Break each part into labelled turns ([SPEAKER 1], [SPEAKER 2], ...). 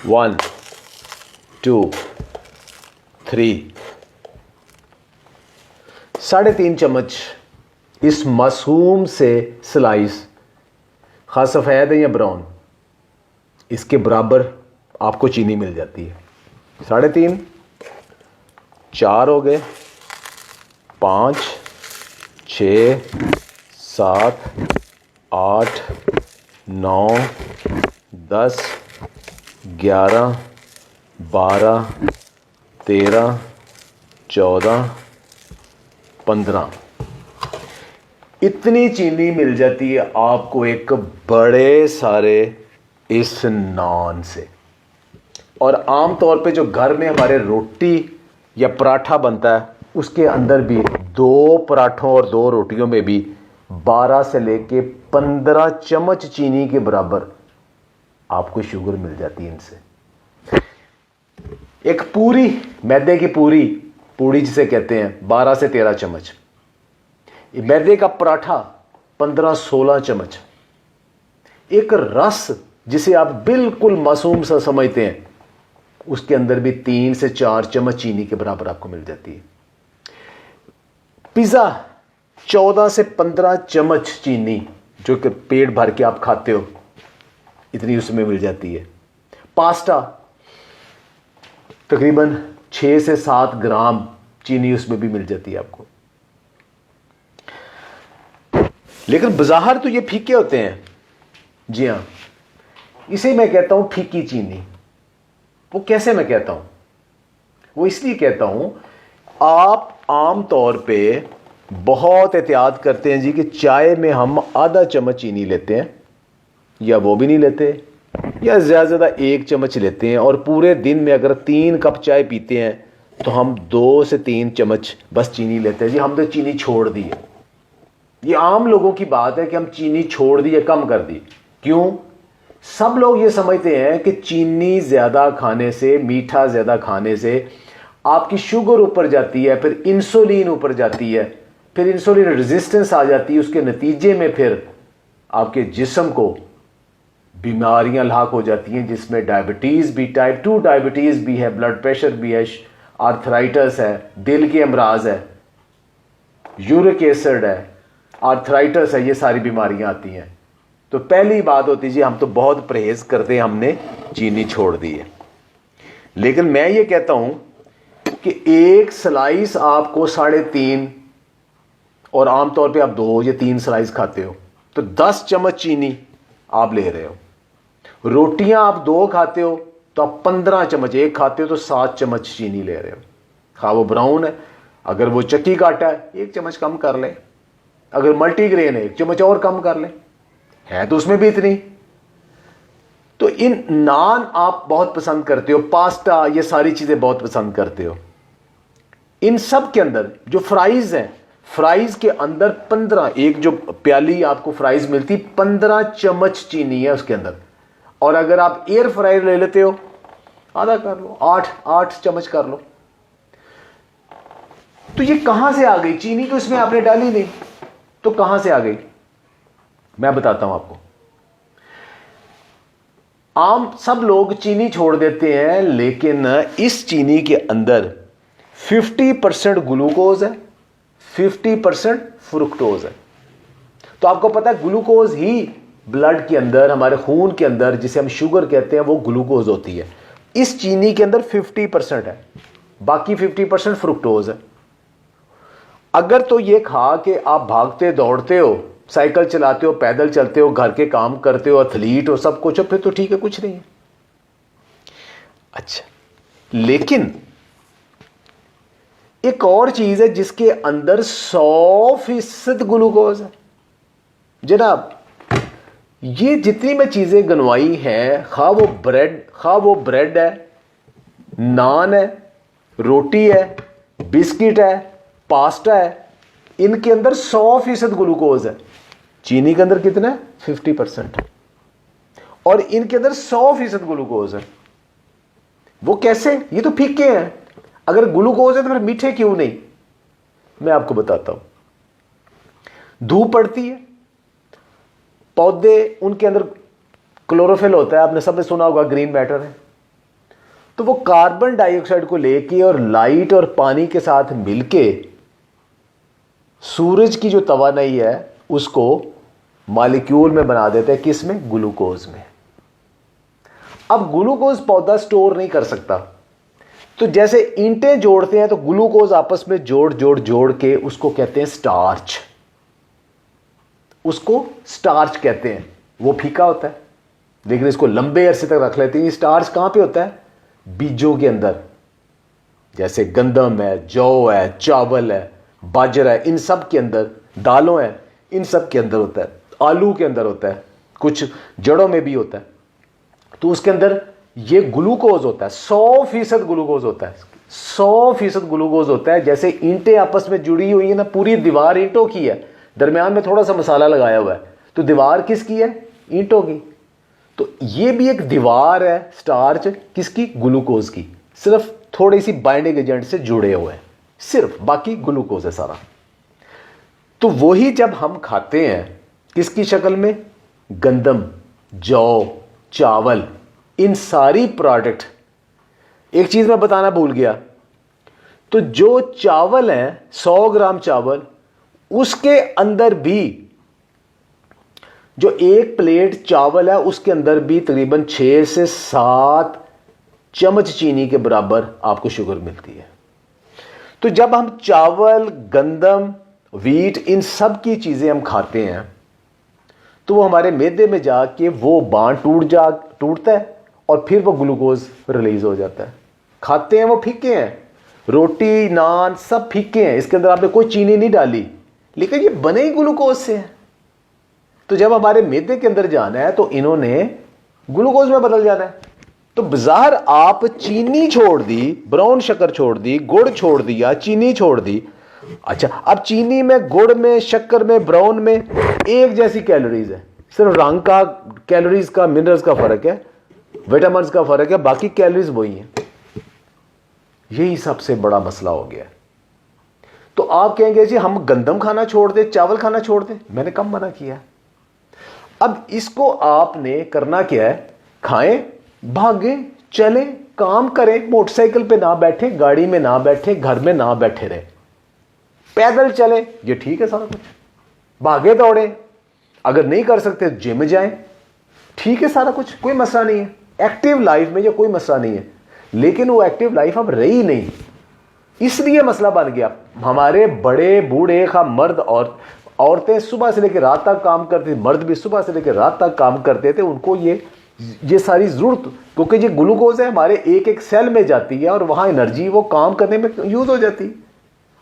[SPEAKER 1] 1 2 3 3.5 चम्मच इस मासूम से स्लाइस, खा सफ़ेद है या ब्राउन, इसके बराबर आपको चीनी मिल जाती है। 3.5, 4 हो गए, 5 6 7 8 9 10 11 12 13 14 15, इतनी चीनी मिल जाती है आपको एक बड़े सारे इस नान से। और आम तौर पे जो घर में हमारे रोटी या पराठा बनता है उसके अंदर भी 2 पराठों और 2 रोटियों में भी 12 से लेके 15 चम्मच चीनी के बराबर आपको शुगर मिल जाती है इनसे। एक पूरी मैदे की पूड़ी जिसे कहते हैं 12 से 13 चम्मच, मैदे का पराठा 15-16 चम्मच, एक रस जिसे आप बिल्कुल मासूम सा समझते हैं उसके अंदर भी 3 से 4 चम्मच चीनी के बराबर आपको मिल जाती है। पिज़्ज़ा 14 से 15 चम्मच चीनी जो कि पेट भर के आप खाते हो, इतनी उसमें मिल जाती है। पास्ता तकरीबन 6 से 7 ग्राम चीनी उसमें भी मिल जाती है आपको। लेकिन बाज़ाहिर तो ये फीके होते हैं, जी हाँ, इसे मैं कहता हूं फीकी चीनी। वो कैसे मैं कहता हूं? वो इसलिए कहता हूं, आप आम तौर पे बहुत एहतियात करते हैं जी कि चाय में हम आधा चम्मच चीनी लेते हैं, या वो भी नहीं लेते, या ज़्यादा से ज़्यादा 1 चम्मच लेते हैं। और पूरे दिन में अगर 3 कप चाय पीते हैं तो हम 2 से 3 चम्मच बस चीनी लेते हैं। जी हम तो चीनी छोड़ दी है। ये आम लोगों की बात है कि हम चीनी छोड़ दी या कम कर दी। क्यों? सब लोग ये समझते हैं कि चीनी ज़्यादा खाने से, मीठा ज़्यादा खाने से आपकी शुगर ऊपर जाती है, फिर इंसुलिन ऊपर जाती है, फिर इंसुलिन रेजिस्टेंस आ जाती है। उसके नतीजे में फिर आपके जिस्म को बीमारियां लाक हो जाती हैं, जिसमें डायबिटीज़ भी, टाइप 2 डायबिटीज़ भी है, ब्लड प्रेशर भी है, आर्थराइटिस है, दिल के अमराज है, यूरिक एसिड है, आर्थराइटिस है, ये सारी बीमारियां आती हैं। तो पहली बात होती है जी हम तो बहुत परहेज करते हैं, हमने चीनी छोड़ दी है। लेकिन मैं ये कहता हूं कि एक स्लाइस आपको 3.5, और आमतौर पे आप 2 या 3 स्लाइस खाते हो तो 10 चम्मच चीनी आप ले रहे हो। रोटियां आप 2 खाते हो तो आप 15 चम्मच, 1 खाते हो तो 7 चम्मच चीनी ले रहे हो। खा वो ब्राउन है, अगर वो चक्की का आटा है 1 चम्मच कम कर ले, अगर मल्टीग्रेन है 1 चम्मच और कम कर ले, है तो उसमें भी इतनी। तो इन नान आप बहुत पसंद करते हो, पास्ता, ये सारी चीजें बहुत पसंद करते हो। इन सब के अंदर जो फ्राइज हैं, फ्राइज के अंदर 15, एक जो प्याली आपको फ्राइज मिलती 15 चम्मच चीनी है उसके अंदर। और अगर आप एयर फ्रायर ले लेते हो आधा कर लो, 8 चम्मच कर लो। तो ये कहां से आ गई चीनी? तो इसमें आपने डाली नहीं, तो कहां से आ गई? मैं बताता हूं आपको। आम सब लोग चीनी छोड़ देते हैं, लेकिन इस चीनी के अंदर 50% ग्लूकोज है, 50% फ्रुक्टोज है। तो आपको पता है ग्लूकोज ही ब्लड के अंदर, हमारे खून के अंदर, जिसे हम शुगर कहते हैं, वो ग्लूकोज होती है। इस चीनी के अंदर 50% है, बाकी 50% फ्रुक्टोज है। अगर तो ये खा के आप भागते दौड़ते हो, साइकिल चलाते हो, पैदल चलते हो, घर के काम करते हो, एथलीट हो, सब कुछ हो, फिर तो ठीक है, कुछ नहीं है। अच्छा, लेकिन एक और चीज है जिसके अंदर 100% ग्लूकोज है। जनाब, ये जितनी मैं चीजें गिनवाई हैं, खा वो ब्रेड है, नान है, रोटी है, बिस्किट है, पास्ता है, इनके अंदर 100% ग्लूकोज है। चीनी के अंदर कितना है? 50%। और इनके अंदर 100% ग्लूकोज है। वो कैसे? ये तो फीके हैं। अगर ग्लूकोज है तो फिर मीठे क्यों नहीं? मैं आपको बताता हूं। धूप पड़ती है, पौधे, उनके अंदर क्लोरोफिल होता है, आपने सबने सुना होगा, ग्रीन मैटर है। तो वो कार्बन डाइऑक्साइड को लेके और लाइट और पानी के साथ मिलके सूरज की जो तवानाई है उसको मॉलिक्यूल में बना देते हैं, किस में? ग्लूकोज में। अब ग्लूकोज पौधा स्टोर नहीं कर सकता, तो जैसे ईंटें जोड़ते हैं तो ग्लूकोज आपस में जोड़ जोड़ जोड़ के उसको कहते हैं स्टार्च। उसको स्टार्च कहते हैं। वो फीका होता है लेकिन इसको लंबे अरसे तक रख लेते हैं। स्टार्च कहां पे होता है? बीजों के अंदर, जैसे गंदम है, जौ है, चावल है, बाजरा है, इन सब के अंदर, दालों है, इन सब के अंदर होता है, आलू के अंदर होता है, कुछ जड़ों में भी होता है। तो उसके अंदर ये ग्लूकोज होता है, 100% ग्लूकोज होता है, 100% ग्लूकोज होता है। जैसे ईंटें आपस में जुड़ी हुई है ना, पूरी दीवार ईंटों की है, दरमियान में थोड़ा सा मसाला लगाया हुआ है, तो दीवार किसकी है? ईंटों की। तो ये भी एक दीवार है स्टार्च, किसकी? ग्लूकोज की। सिर्फ थोड़ी सी बाइंडिंग एजेंट से जुड़े हुए हैं, सिर्फ, बाकी ग्लूकोज है सारा। तो वही जब हम खाते हैं किसकी शक्ल में? गंदम, जौ, चावल, इन सारी प्रोडक्ट। एक चीज मैं बताना भूल गया, तो जो चावल है 100 ग्राम चावल, उसके अंदर भी जो एक प्लेट चावल है उसके अंदर भी तकरीबन 6 से 7 चम्मच चीनी के बराबर आपको शुगर मिलती है। तो जब हम चावल, गंदम, वीट, इन सब की चीजें हम खाते हैं तो वो हमारे मैदे में जाके वो बांध टूटता है और फिर वो ग्लूकोज रिलीज हो जाता है। खाते हैं वो फीके हैं, रोटी, नान सब फीके हैं, इसके अंदर आपने कोई चीनी नहीं डाली, लेकिन ये बने ही ग्लूकोज से हैं। तो जब हमारे मैदे के अंदर जाना है तो इन्होंने ग्लूकोज में बदल जाना है। तो बाजार आप चीनी छोड़ दी, ब्राउन शक्कर छोड़ दी, गुड़ छोड़ दिया, चीनी छोड़ दी। अच्छा, अब चीनी में, गुड़ में, शक्कर में, ब्राउन में एक जैसी कैलोरीज है, सिर्फ रंग का, कैलोरीज का, मिनरल्स का फर्क है, विटामिन का फर्क है, बाकी कैलोरीज वही है। यही सबसे बड़ा मसला हो गया। तो आप कहेंगे जी हम गंदम खाना छोड़ दें, चावल खाना छोड़ दें, मैंने कब मना किया? अब इसको आपने करना क्या है? खाएं, भागें, चलें, काम करें, मोटरसाइकिल पे ना बैठे, गाड़ी में ना बैठे, घर में ना बैठे रहे, पैदल चले, ये ठीक है सारा कुछ। भागे दौड़े, अगर नहीं कर सकते जिम जाएं, ठीक है सारा कुछ, कोई मसला नहीं है। एक्टिव लाइफ में ये कोई मसला नहीं है, लेकिन वो एक्टिव लाइफ अब रही नहीं, इसलिए मसला बन गया। हमारे बड़े बूढ़े का मर्द और औरतें सुबह से लेकर रात तक काम करती थी, मर्द भी सुबह से लेकर रात तक काम करते थे, उनको ये सारी जरूरत, क्योंकि ये ग्लूकोज है हमारे एक एक सेल में जाती है और वहां एनर्जी वो काम करने में यूज हो जाती है।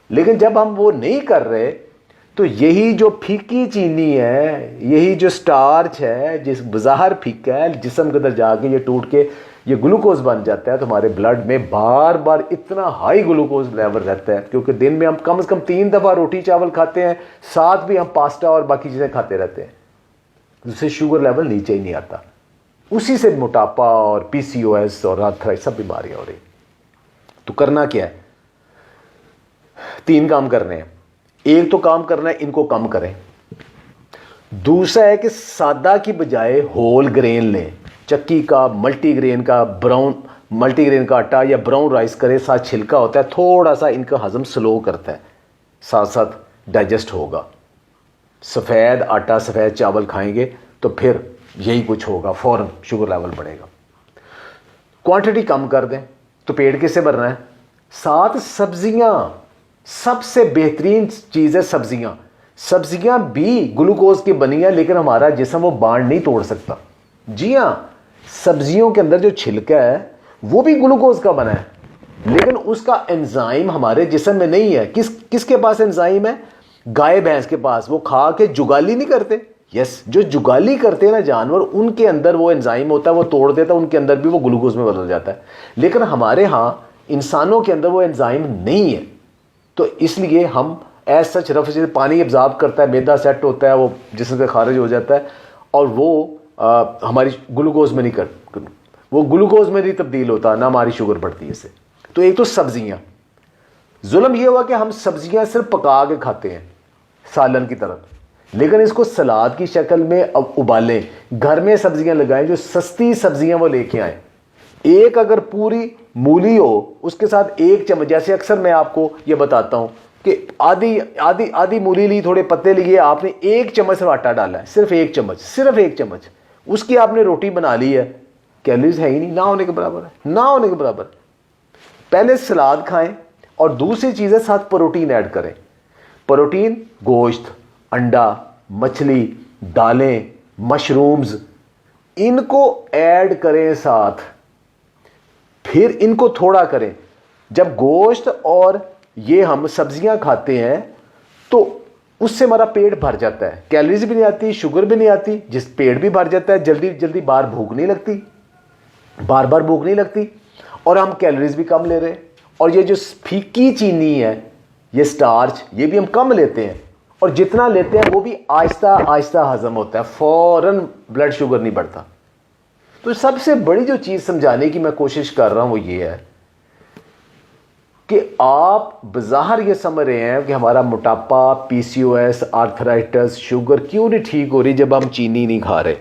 [SPEAKER 1] लेकिन जब हम वो नहीं कर रहे तो यही जो फीकी चीनी है, यही जो स्टार्च है, जिस बाहर फीका है, जिस्म के अंदर जाके ये टूट के ये ग्लूकोज बन जाता है, तो हमारे ब्लड में बार बार इतना हाई ग्लूकोज लेवल रहता है, क्योंकि दिन में हम कम से कम 3 दफा रोटी चावल खाते हैं, साथ भी हम पास्ता और बाकी चीजें खाते रहते हैं, जिससे शुगर लेवल नीचे ही नहीं आता। उसी से मोटापा और पीसीओएस और आर्थराइटिस सब बीमारियां हो रही। तो करना क्या है? 3 काम करने हैं। एक तो काम करना है इनको कम करें, दूसरा है कि सादा की बजाय होल ग्रेन लें, चक्की का, मल्टीग्रेन का, ब्राउन मल्टीग्रेन का आटा या ब्राउन राइस करें, साथ छिलका होता है, थोड़ा सा इनका हजम स्लो करता है, साथ साथ डाइजेस्ट होगा। सफ़ेद आटा, सफ़ेद चावल खाएंगे तो फिर यही कुछ होगा, फौरन शुगर लेवल बढ़ेगा। क्वांटिटी कम कर दें तो पेट किससे भरना है? साथ सब्जियां, सबसे बेहतरीन चीज़ है सब्जियां। सब्जियां भी ग्लूकोज की बनी है, लेकिन हमारा जिस्म वो बांध नहीं तोड़ सकता। जी हाँ, सब्जियों के अंदर जो छिलका है वो भी ग्लूकोज का बना है, लेकिन उसका एंजाइम हमारे जिस्म में नहीं है। किसके पास एंजाइम है? गाय भैंस के पास। वो खा के जुगाली नहीं करते। यस, जो जुगाली करते हैं ना जानवर, उनके अंदर वो एंजाइम होता है, वो तोड़ देता है, उनके अंदर भी वो ग्लूकोज में बदल जाता है। लेकिन हमारे यहाँ इंसानों के अंदर वो एंजाइम नहीं है, तो इसलिए हम एज सच रफ से पानी एब्जॉर्ब करता है, मैदा सेट होता है, वो जिसम से खारिज हो जाता है, और वो हमारी ग्लूकोज में नहीं वो ग्लूकोज में नहीं तब्दील होता, ना हमारी शुगर बढ़ती है इससे। तो एक तो सब्जियां, जुल्म ये हुआ कि हम सब्जियां सिर्फ पका के खाते हैं सालन की तरह, लेकिन इसको सलाद की शक्ल में अब उबालें, घर में सब्जियां लगाएं, जो सस्ती सब्जियां वो लेके आए, एक अगर पूरी मूली हो उसके साथ 1 चम्मच, जैसे अक्सर मैं आपको ये बताता हूं कि आधी आधी आधी मूली ली, थोड़े पत्ते लिए, आपने 1 चम्मच सिर्फ आटा डाला है, सिर्फ 1 चम्मच, सिर्फ 1 चम्मच, उसकी आपने रोटी बना ली है, कैलोरीज है ही नहीं, ना होने के बराबर है, ना होने के बराबर। पहले सलाद खाएं और दूसरी चीज़ है साथ प्रोटीन ऐड करें। प्रोटीन गोश्त, अंडा, मछली, दालें, मशरूम्स, इनको ऐड करें साथ, फिर इनको थोड़ा करें। जब गोश्त और ये हम सब्जियां खाते हैं तो उससे हमारा पेट भर जाता है, कैलोरीज भी नहीं आती, शुगर भी नहीं आती, जिस पेट भी भर जाता है, जल्दी जल्दी बार भूख नहीं लगती, बार बार भूख नहीं लगती, और हम कैलोरीज भी कम ले रहे हैं। और ये जो फीकी चीनी है, ये स्टार्च, ये भी हम कम लेते हैं, और जितना लेते हैं वो भी आहिस्ता आहिस्ता हजम होता है, फौरन ब्लड शुगर नहीं बढ़ता। तो सबसे बड़ी जो चीज़ समझाने की मैं कोशिश कर रहा हूं वो ये है कि आप बज़ाहिर ये समझ रहे हैं कि हमारा मोटापा, पीसीओएस, आर्थराइटिस, शुगर क्यों नहीं ठीक हो रही जब हम चीनी नहीं खा रहे।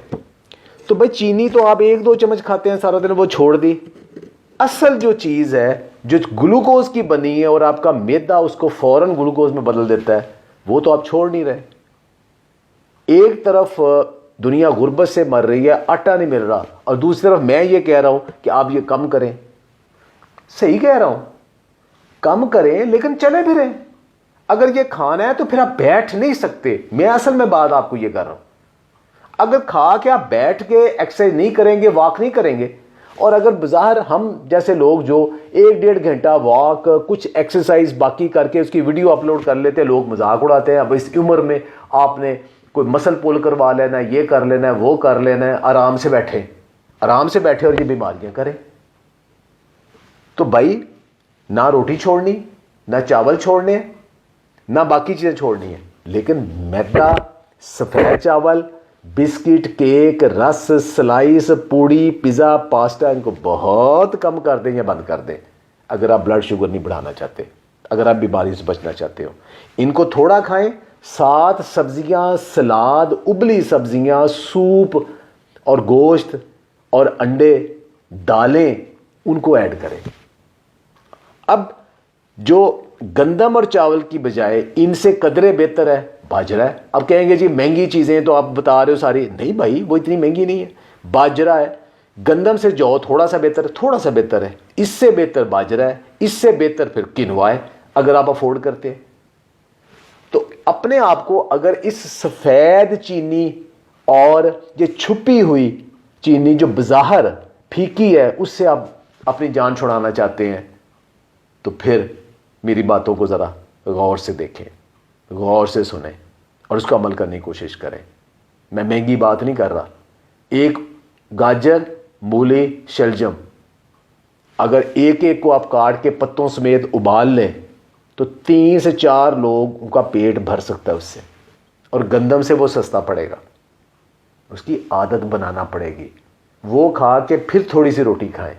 [SPEAKER 1] तो भाई चीनी तो आप 1-2 चम्मच खाते हैं सारा दिन, वो छोड़ दी। असल जो चीज़ है जो ग्लूकोज की बनी है और आपका मैदा उसको फौरन ग्लूकोज में बदल देता है, वो तो आप छोड़ नहीं रहे। एक तरफ दुनिया गुर्बत से मर रही है, आटा नहीं मिल रहा, और दूसरी तरफ मैं ये कह रहा हूं कि आप ये कम करें। सही कह रहा हूं, कम करें, लेकिन चले फिरें। अगर ये खाना है तो फिर आप बैठ नहीं सकते। मैं असल में बात आपको ये कर रहा हूं, अगर खा के आप बैठ के एक्सरसाइज नहीं करेंगे, वॉक नहीं करेंगे, और अगर बाजार हम जैसे लोग जो 1-1.5 घंटा वॉक, कुछ एक्सरसाइज बाकी करके उसकी वीडियो अपलोड कर लेते हैं, लोग मजाक उड़ाते हैं, अब इस उम्र में आपने कोई मसल पुल करवा लेना है, ये कर लेना है, वो कर लेना है, आराम से बैठे, आराम से बैठे और ये बीमारियां करें। तो भाई ना रोटी छोड़नी, ना चावल छोड़ने, ना बाकी चीजें छोड़नी है, लेकिन मैदा, सफेद चावल, बिस्किट, केक, रस, स्लाइस, पूड़ी, पिज़्ज़ा, पास्ता, इनको बहुत कम कर दें या बंद कर दें अगर आप ब्लड शुगर नहीं बढ़ाना चाहते, अगर आप बीमारी से बचना चाहते हो। इनको थोड़ा खाएं, साथ सब्जियां, सलाद, उबली सब्जियां, सूप और गोश्त और अंडे, दालें, उनको ऐड करें। अब जो गंदम और चावल की बजाय इनसे कदरे बेहतर है बाजरा है। अब कहेंगे जी महंगी चीज़ें तो आप बता रहे हो सारी, नहीं भाई वो इतनी महंगी नहीं है, बाजरा है। गंदम से जौ थोड़ा सा बेहतर है, थोड़ा सा बेहतर है, इससे बेहतर बाजरा है, इससे बेहतर फिर किनवा है अगर आप अफोर्ड करते हैं। तो अपने आप को अगर इस सफ़ेद चीनी और ये छुपी हुई चीनी जो बज़ाहिर फीकी है उससे आप अपनी जान छुड़ाना चाहते हैं, तो फिर मेरी बातों को ज़रा गौर से देखें, गौर से सुनें और उसको अमल करने की कोशिश करें। मैं महंगी बात नहीं कर रहा। एक गाजर, मूली, शलजम अगर एक एक को आप काट के पत्तों समेत उबाल लें तो 3 से 4 लोग उनका पेट भर सकता है उससे, और गंदम से वो सस्ता पड़ेगा। उसकी आदत बनाना पड़ेगी, वो खा के फिर थोड़ी सी रोटी खाएं,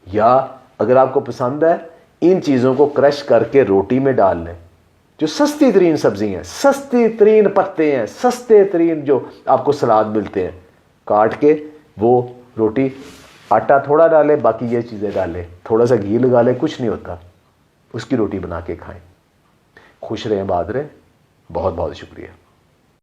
[SPEAKER 1] या अगर आपको पसंद है इन चीज़ों को क्रश करके रोटी में डाल लें। जो सस्ती तरीन सब्जी हैं, सस्ती तरीन पत्ते हैं, सस्ते तरीन जो आपको सलाद मिलते हैं, काट के वो रोटी, आटा थोड़ा डालें, बाकी ये चीज़ें डालें, थोड़ा सा घी लगा लें, कुछ नहीं होता, उसकी रोटी बना के खाएं। खुश रहें, आबाद रहें। बहुत बहुत शुक्रिया।